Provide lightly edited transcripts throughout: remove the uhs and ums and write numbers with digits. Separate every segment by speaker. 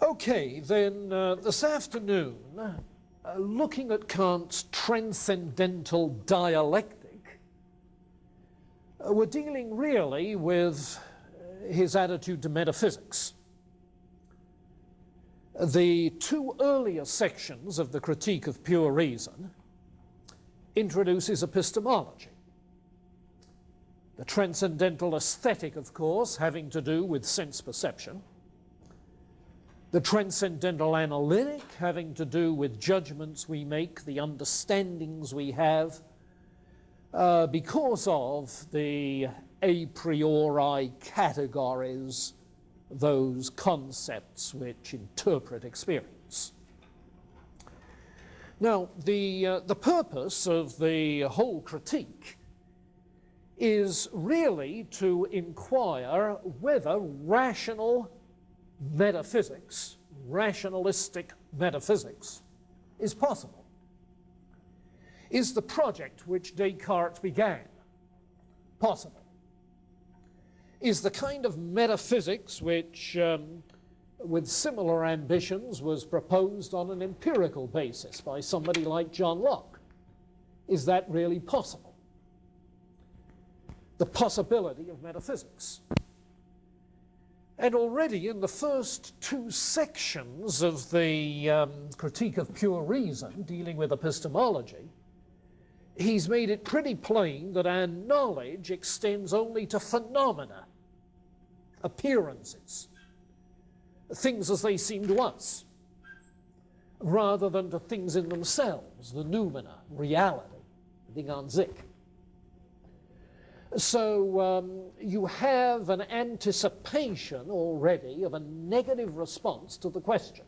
Speaker 1: Okay, then this afternoon, looking at Kant's transcendental dialectic, we're dealing really with his attitude to metaphysics. The two earlier sections of the Critique of Pure Reason introduces epistemology. The transcendental aesthetic, of course, having to do with sense perception. The transcendental analytic having to do with judgments we make, the understandings we have, because of the a priori categories, those concepts which interpret experience. Now, the purpose of the whole critique is really to inquire whether rational metaphysics, rationalistic metaphysics, is possible. Is the project which Descartes began possible? Is the kind of metaphysics which, with similar ambitions, was proposed on an empirical basis by somebody like John Locke, is that really possible? The possibility of metaphysics. And already in the first two sections of the Critique of Pure Reason, dealing with epistemology, he's made it pretty plain that our knowledge extends only to phenomena, appearances, things as they seem to us, rather than to things in themselves, the noumena, reality, Ding an sich. So you have an anticipation already of a negative response to the question.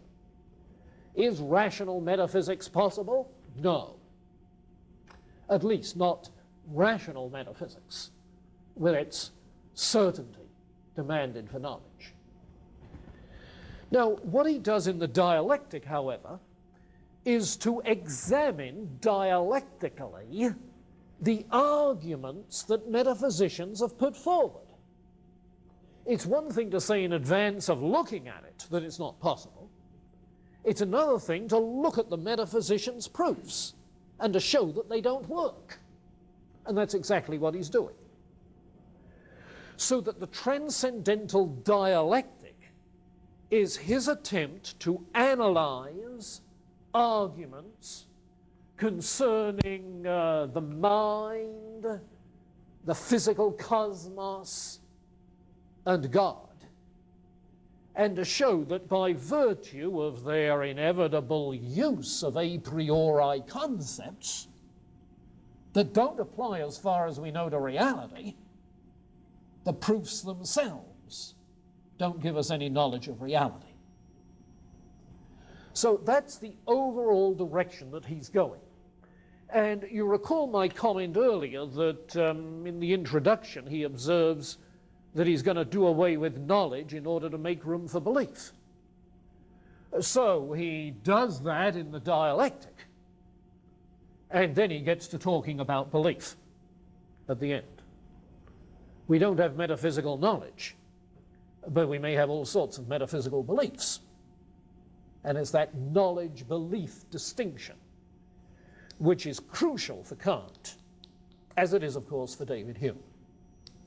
Speaker 1: Is rational metaphysics possible? No. At least not rational metaphysics, with its certainty demanded for knowledge. Now, what he does in the dialectic, however, is to examine dialectically the arguments that metaphysicians have put forward. It's one thing to say in advance of looking at it that it's not possible. It's another thing to look at the metaphysicians' proofs and to show that they don't work. And that's exactly what he's doing. So that the transcendental dialectic is his attempt to analyze arguments concerning the mind, the physical cosmos, and God, and to show that by virtue of their inevitable use of a priori concepts that don't apply as far as we know to reality, the proofs themselves don't give us any knowledge of reality. So that's the overall direction that he's going. And you recall my comment earlier that in the introduction he observes that he's going to do away with knowledge in order to make room for belief. So he does that in the dialectic, and then he gets to talking about belief at the end. We don't have metaphysical knowledge, but we may have all sorts of metaphysical beliefs. And it's that knowledge-belief distinction which is crucial for Kant, as it is, of course, for David Hume.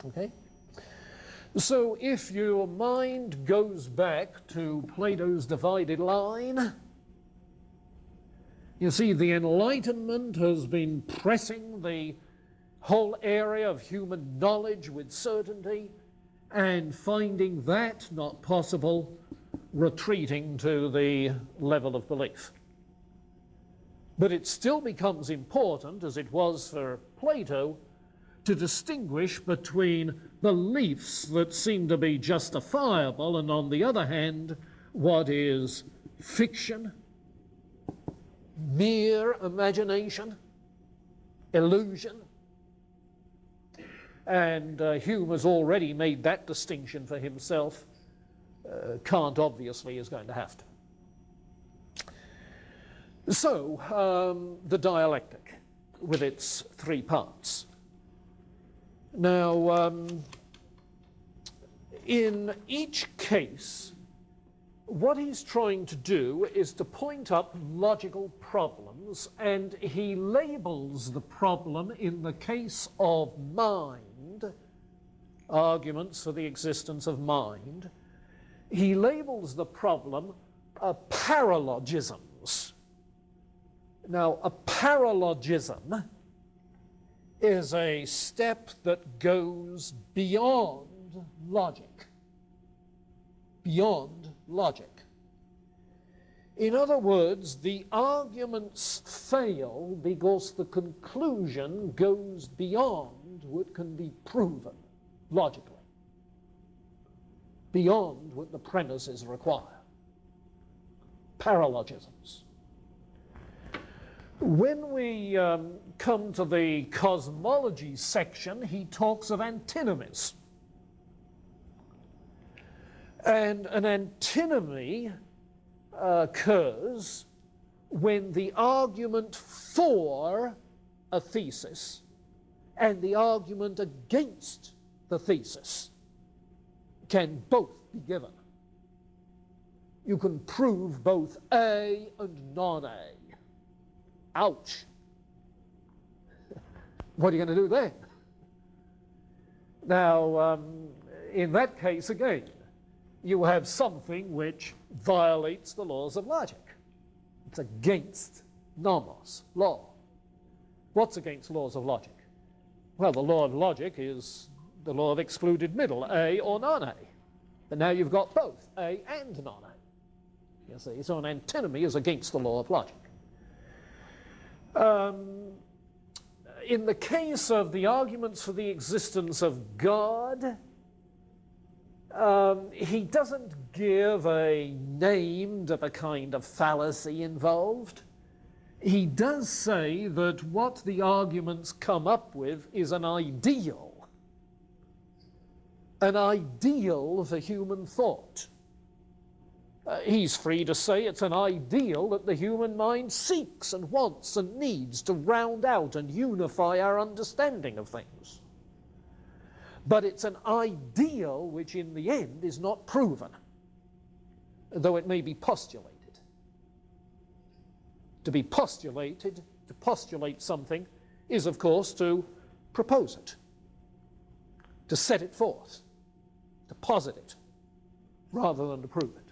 Speaker 1: Okay? So if your mind goes back to Plato's divided line, you see the Enlightenment has been pressing the whole area of human knowledge with certainty, and finding that not possible, retreating to the level of belief. But it still becomes important, as it was for Plato, to distinguish between beliefs that seem to be justifiable and, on the other hand, what is fiction, mere imagination, illusion. And Hume has already made that distinction for himself. Kant obviously is going to have to. So, the dialectic with its three parts. Now, in each case, what he's trying to do is to point up logical problems, and he labels the problem in the case of mind, arguments for the existence of mind. He labels the problem paralogisms. Now, a paralogism is a step that goes beyond logic. Beyond logic. In other words, the arguments fail because the conclusion goes beyond what can be proven logically, beyond what the premises require. Paralogisms. When we come to the cosmology section, he talks of antinomies. And an antinomy occurs when the argument for a thesis and the argument against the thesis can both be given. You can prove both A and non-A. Ouch. What are you going to do then? Now, in that case, again, you have something which violates the laws of logic. It's against nomos, law. What's against laws of logic? Well, the law of logic is the law of excluded middle, A or non-A. But now you've got both, A and non-A. You see, so an antinomy is against the law of logic. In the case of the arguments for the existence of God, he doesn't give a name to the kind of fallacy involved. He does say that what the arguments come up with is an ideal for human thought. He's free to say it's an ideal that the human mind seeks and wants and needs to round out and unify our understanding of things. But it's an ideal which in the end is not proven, though it may be postulated. To be postulated, to postulate something, is of course to propose it, to set it forth, to posit it, rather than to prove it.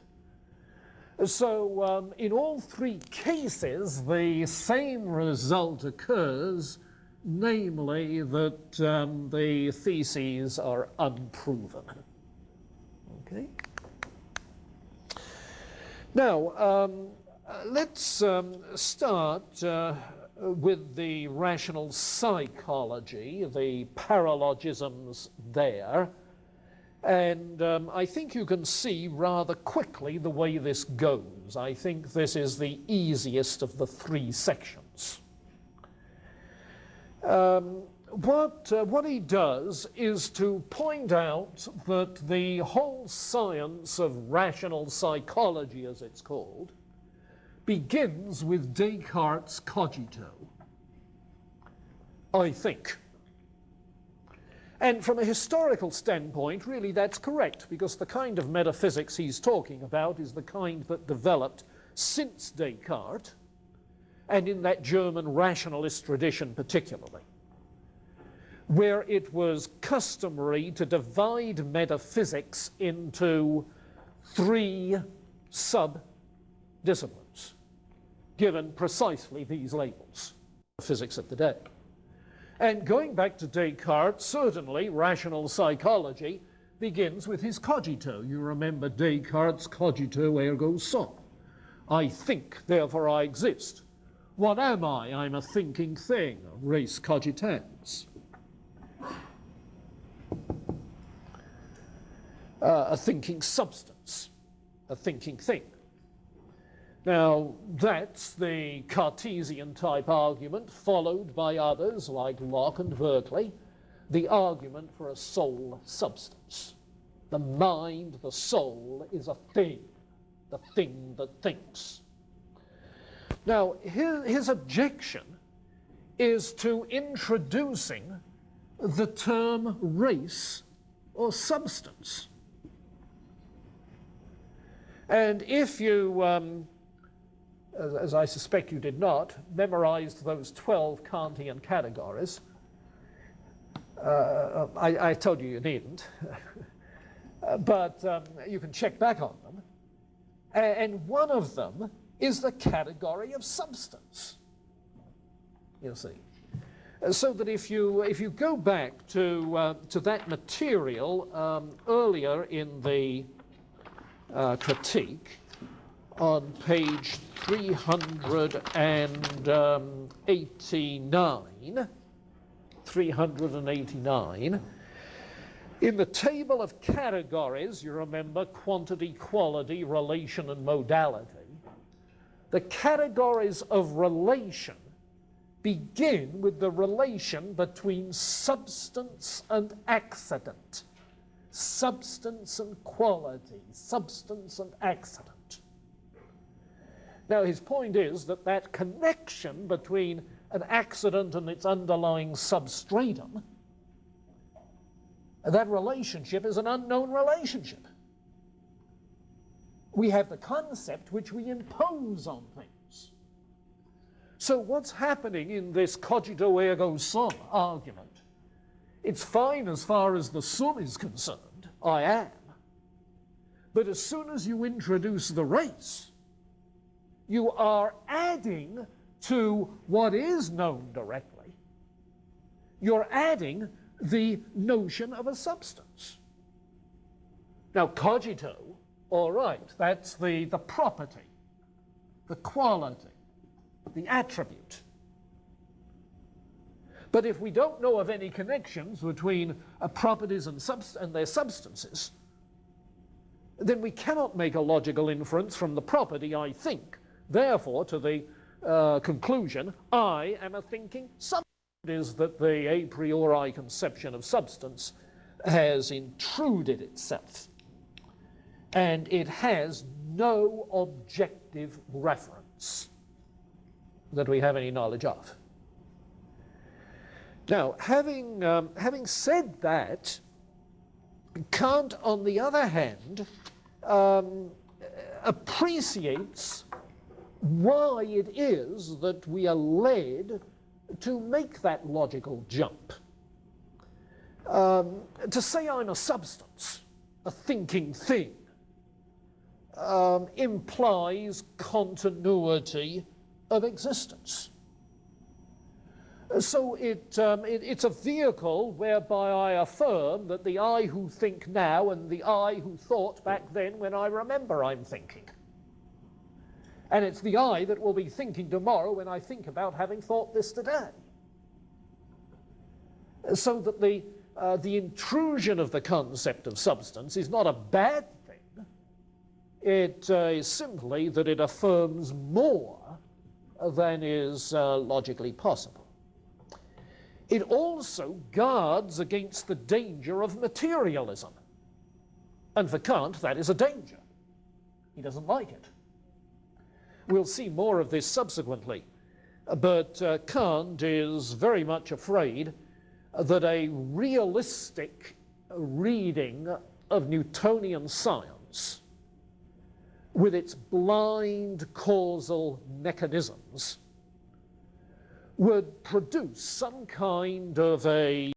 Speaker 1: So in all three cases, the same result occurs, namely that the theses are unproven. Okay. Now, let's start with the rational psychology, the paralogisms there. And I think you can see rather quickly the way this goes. I think this is the easiest of the three sections. What he does is to point out that the whole science of rational psychology, as it's called, begins with Descartes' cogito. I think. And from a historical standpoint, really that's correct, because the kind of metaphysics he's talking about is the kind that developed since Descartes, and in that German rationalist tradition particularly, where it was customary to divide metaphysics into three sub-disciplines, given precisely these labels, physics of the day. And going back to Descartes, certainly rational psychology begins with his cogito. You remember Descartes' cogito ergo sum. I think, therefore I exist. What am I? I'm a thinking thing, res cogitans. A thinking substance, a thinking thing. Now, that's the Cartesian type argument, followed by others like Locke and Berkeley, the argument for a soul substance. The mind, the soul, is a thing, the thing that thinks. Now, his objection is to introducing the term race or substance. And if you, as I suspect you did not, memorized those 12 Kantian categories, I told you needn't, but you can check back on them. And one of them is the category of substance, you see. So that if you go back to that material earlier in the critique, on page 389, in the table of categories, you remember quantity, quality, relation, and modality. The categories of relation begin with the relation between substance and accident. Substance and quality, substance and accident. Now his point is that that connection between an accident and its underlying substratum, that relationship is an unknown relationship. We have the concept which we impose on things. So what's happening in this cogito ergo sum argument? It's fine as far as the sum is concerned, I am. But as soon as you introduce the race, you are adding to what is known directly. You're adding the notion of a substance. Now, cogito, all right, that's the property, the quality, the attribute. But if we don't know of any connections between properties and their substances, then we cannot make a logical inference from the property, I think. Therefore, to the conclusion, I am a thinking substance. It is that the a priori conception of substance has intruded itself, and it has no objective reference that we have any knowledge of. Now, having said that, Kant, on the other hand, appreciates why it is that we are led to make that logical jump. To say I'm a substance, a thinking thing, implies continuity of existence. So it's a vehicle whereby I affirm that the I who think now and the I who thought back then when I remember I'm thinking. And it's the I that will be thinking tomorrow when I think about having thought this today. So that the intrusion of the concept of substance is not a bad thing. It is simply that it affirms more than is logically possible. It also guards against the danger of materialism. And for Kant, that is a danger. He doesn't like it. We'll see more of this subsequently. But Kant is very much afraid that a realistic reading of Newtonian science, with its blind causal mechanisms, would produce some kind of a